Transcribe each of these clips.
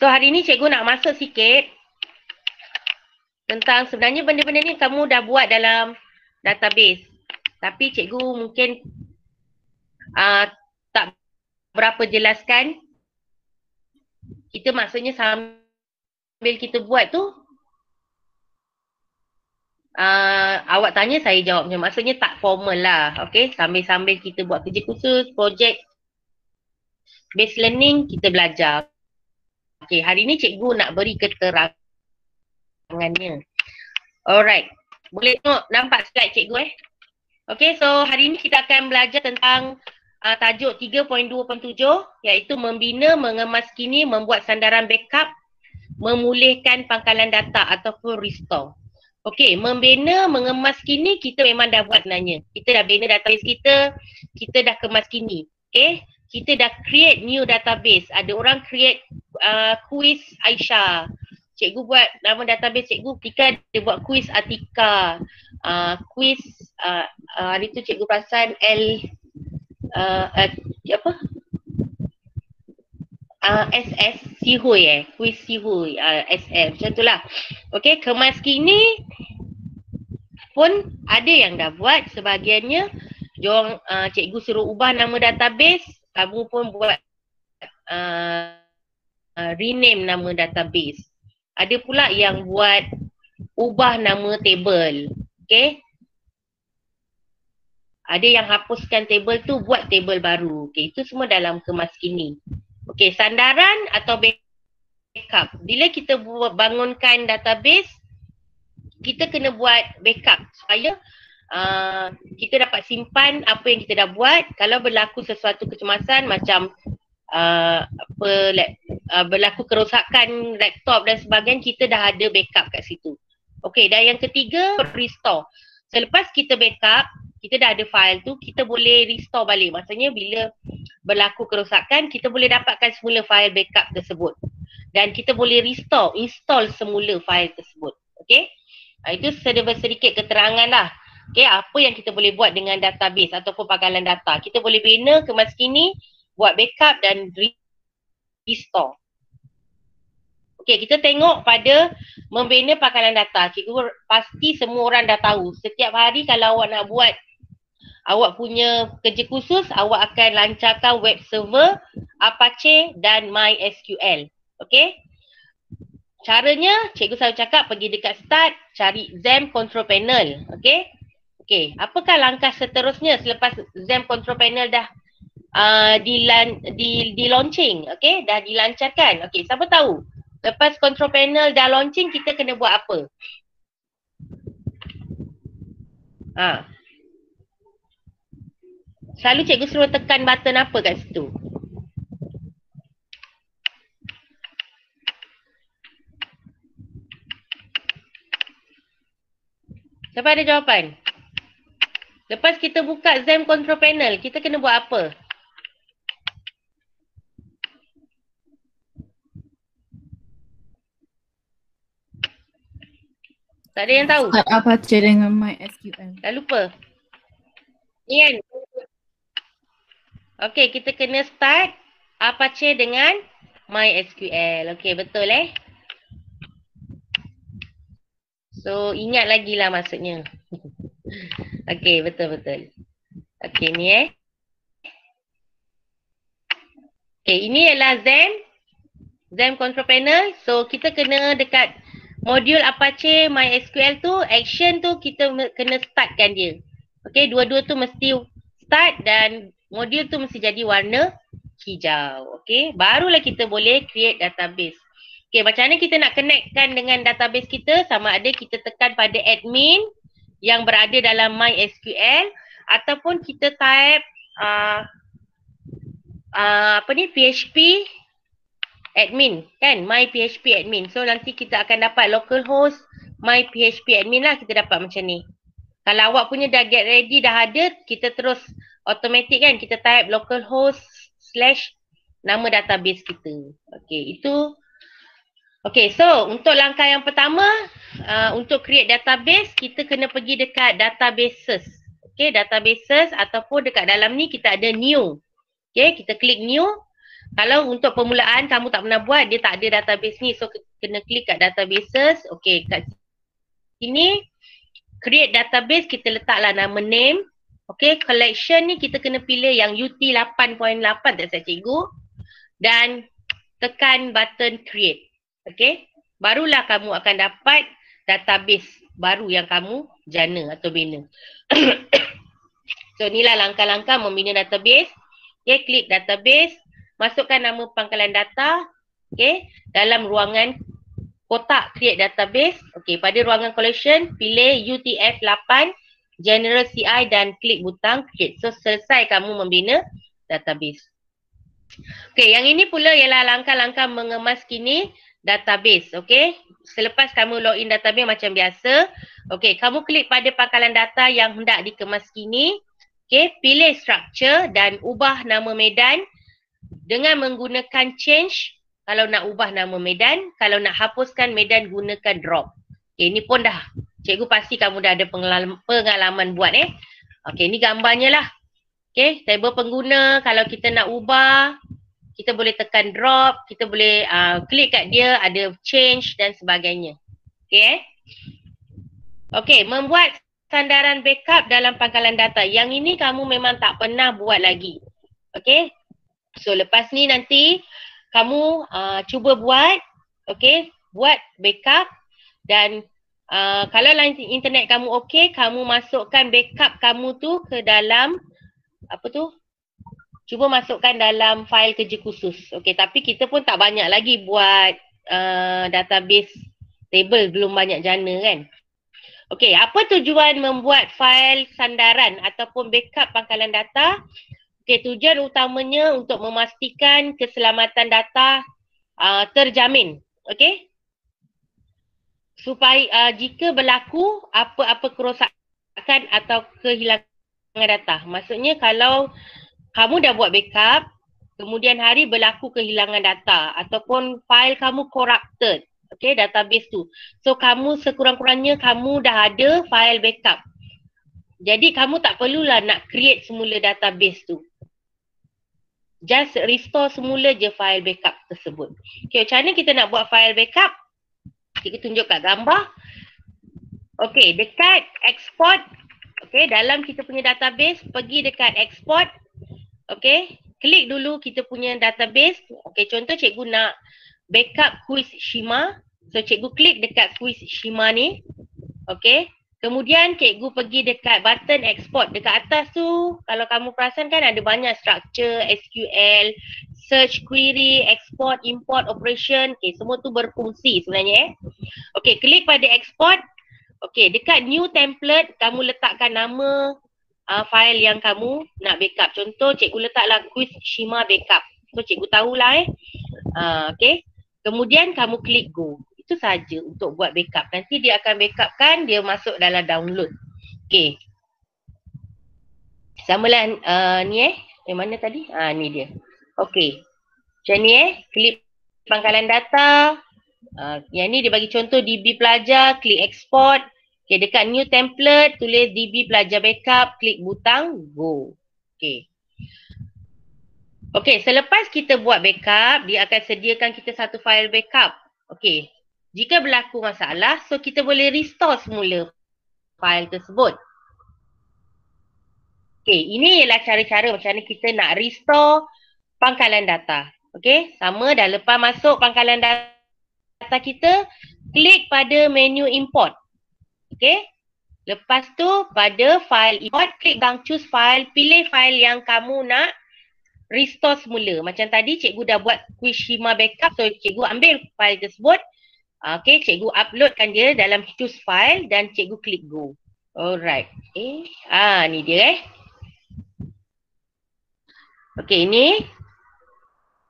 So hari ni cikgu nak masuk sikit tentang sebenarnya benda-benda ni kamu dah buat dalam database. Tapi cikgu mungkin tak berapa jelaskan. Kita maksudnya sambil kita buat tu, awak tanya saya jawabnya. Maksudnya tak formal lah. Okay, sambil-sambil kita buat kerja khusus, projek based learning, kita belajar. Okay, hari ni cikgu nak beri keterangannya. Alright, boleh tengok, nampak slide cikgu Okay, so hari ni kita akan belajar tentang tajuk 3.2.7 iaitu membina, mengemaskini, membuat sandaran backup, memulihkan pangkalan data ataupun restore. Okey, membina, mengemaskini kita memang dah buat sebenarnya. Kita dah bina database kita dah kemaskini. Okay, kita dah create new database. Ada orang create quiz Aisyah. Cikgu buat nama database cikgu, Tika dia buat quiz Atika. Quiz hari tu cikgu perasan SS Sihui quiz Sihui SF macam tu lah. Okay, kemaskini pun ada yang dah buat, sebahagiannya diorang cikgu suruh ubah nama database, kamu pun buat rename nama database. Ada pula yang buat ubah nama table. Okay, ada yang hapuskan table tu, buat table baru. Okay, itu semua dalam kemaskini. Okay, sandaran atau backup. Bila kita bangunkan database, kita kena buat backup supaya kita dapat simpan apa yang kita dah buat. Kalau berlaku sesuatu kecemasan macam berlaku kerosakan laptop dan sebagainya, kita dah ada backup kat situ. Okay, dan yang ketiga, restore. Selepas kita backup, kita dah ada file tu, kita boleh restore balik. Maksudnya bila berlaku kerosakan, kita boleh dapatkan semula file backup tersebut. Dan kita boleh restore, install semula file tersebut. Okay, itu sedikit keterangan lah. Okay, apa yang kita boleh buat dengan database ataupun pangkalan data. Kita boleh bina, kemaskini, buat backup dan restore. Okay, kita tengok pada membina pangkalan data. Cikgu pasti semua orang dah tahu. Setiap hari kalau awak nak buat, awak punya kerja khusus, awak akan lancarkan web server, Apache dan MySQL. Okay. Caranya, cikgu selalu cakap pergi dekat start, cari XAMPP control panel. Okay. Okay, apakah langkah seterusnya selepas XAMPP control panel dah di launching, okay, dah dilancarkan. Okay, siapa tahu lepas control panel dah launching, kita kena buat apa? Selalu cikgu suruh tekan button apa kat situ? Siapa ada jawapan? Lepas kita buka XAMPP control panel, kita kena buat apa? Tak ada yang tahu? Start Apache dengan MySQL. Dah lupa? Ni kan? Okay, kita kena start Apache dengan MySQL. Okay, betul So, ingat lagi lah maksudnya. Okay, betul-betul. Okay, ni Okay, ini adalah XAMPP control panel. So, kita kena dekat modul Apache MySQL tu, action tu kita kena startkan dia. Okay, dua-dua tu mesti start dan modul tu mesti jadi warna hijau. Okay, barulah kita boleh create database. Okay, macam mana kita nak connectkan dengan database kita? Sama ada kita tekan pada admin yang berada dalam MySQL ataupun kita type PHP admin kan, my PHP admin. So nanti kita akan dapat localhost my PHP admin lah, kita dapat macam ni. Kalau awak punya dah get ready, dah ada, kita terus automatic kan, kita type localhost / nama database kita. Okay, itu. Okay, so untuk langkah yang pertama, untuk create database, kita kena pergi dekat databases. Okay, databases ataupun dekat dalam ni kita ada new. Okay, kita klik new. Kalau untuk permulaan kamu tak pernah buat, dia tak ada database ni. So kena klik kat databases. Okay, kat sini create database, kita letaklah nama name. Okay, collection ni kita kena pilih yang UT 8.8 tak saya cikgu. Dan tekan button create. Okay, barulah kamu akan dapat database baru yang kamu jana atau bina. So inilah langkah-langkah membina database. Okay, klik database. Masukkan nama pangkalan data, okay, dalam ruangan kotak create database. Okay, pada ruangan collection, pilih UTF-8, general CI dan klik butang create. So, selesai kamu membina database. Okay, yang ini pula ialah langkah-langkah mengemas kini database. Okay, selepas kamu login database macam biasa, okay, kamu klik pada pangkalan data yang hendak dikemas kini. Okay, pilih structure dan ubah nama medan dengan menggunakan change. Kalau nak ubah nama medan, kalau nak hapuskan medan gunakan drop. Okay, ni pun dah cikgu pasti kamu dah ada pengalaman buat Okay, ni gambarnya lah. Okay, table pengguna, kalau kita nak ubah, kita boleh tekan drop, kita boleh klik kat dia, ada change dan sebagainya. Okay, okay, membuat sandaran backup dalam pangkalan data. Yang ini kamu memang tak pernah buat lagi. Okay, so lepas ni nanti kamu cuba buat, okay, buat backup dan kalau line internet kamu okay, kamu masukkan backup kamu tu ke dalam apa tu? Cuba masukkan dalam fail kerja khusus. Okay, tapi kita pun tak banyak lagi buat database table, belum banyak jana kan. Okay, apa tujuan membuat fail sandaran ataupun backup pangkalan data? Okay, tujuan utamanya untuk memastikan keselamatan data terjamin. Okay. Supaya jika berlaku apa-apa kerosakan atau kehilangan data. Maksudnya kalau kamu dah buat backup, kemudian hari berlaku kehilangan data ataupun file kamu corrupted. Okay, database tu. So kamu sekurang-kurangnya kamu dah ada file backup. Jadi kamu tak perlulah nak create semula database tu. Just restore semula je file backup tersebut. Okay, macam mana kita nak buat file backup? Kita tunjuk kat gambar. Okay, dekat export. Okay, dalam kita punya database, pergi dekat export. Okay, klik dulu kita punya database. Okay, contoh cikgu nak backup quiz Shima. So, cikgu klik dekat quiz Shima ni. Okay. Kemudian cikgu pergi dekat button export. Dekat atas tu, kalau kamu perasan kan ada banyak structure, SQL, search query, export, import, operation. Okay, semua tu berfungsi sebenarnya. Okay, klik pada export. Okay, dekat new template, kamu letakkan nama file yang kamu nak backup. Contoh, cikgu letaklah quiz Shima backup. So, cikgu tahulah okay. Kemudian kamu klik go. Itu saja untuk buat backup. Nanti dia akan backupkan, dia masuk dalam download. Okay. Samalah ni yang mana tadi? Ni dia. Okay. Macam ni klik pangkalan data. Yang ni dia bagi contoh DB pelajar, klik export. Okay, dekat new template, tulis DB pelajar backup, klik butang go. Okay. Okay, selepas kita buat backup, dia akan sediakan kita satu file backup. Okay. Jika berlaku masalah, so kita boleh restore semula file tersebut. Okay, ini ialah cara-cara macam mana kita nak restore pangkalan data. Okay, sama dah lepas masuk pangkalan data kita, klik pada menu import. Okay, lepas tu pada file import, klik bang choose file, pilih file yang kamu nak restore semula. Macam tadi cikgu dah buat quiz Shima backup, so cikgu ambil file tersebut. Okay, cikgu uploadkan dia dalam choose file dan cikgu klik go. Alright. Okay. Ni dia Okay, ini.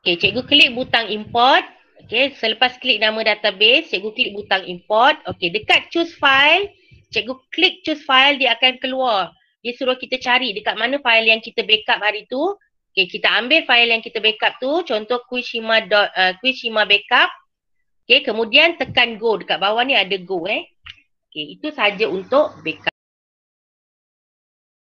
Okay, cikgu klik butang import. Okay, selepas klik nama database, cikgu klik butang import. Okay, dekat choose file, cikgu klik choose file, dia akan keluar. Dia suruh kita cari dekat mana file yang kita backup hari tu. Okay, kita ambil file yang kita backup tu. Contoh quiz Shima backup. Okay, kemudian tekan go. Dekat bawah ni ada go Okay, itu saja untuk backup.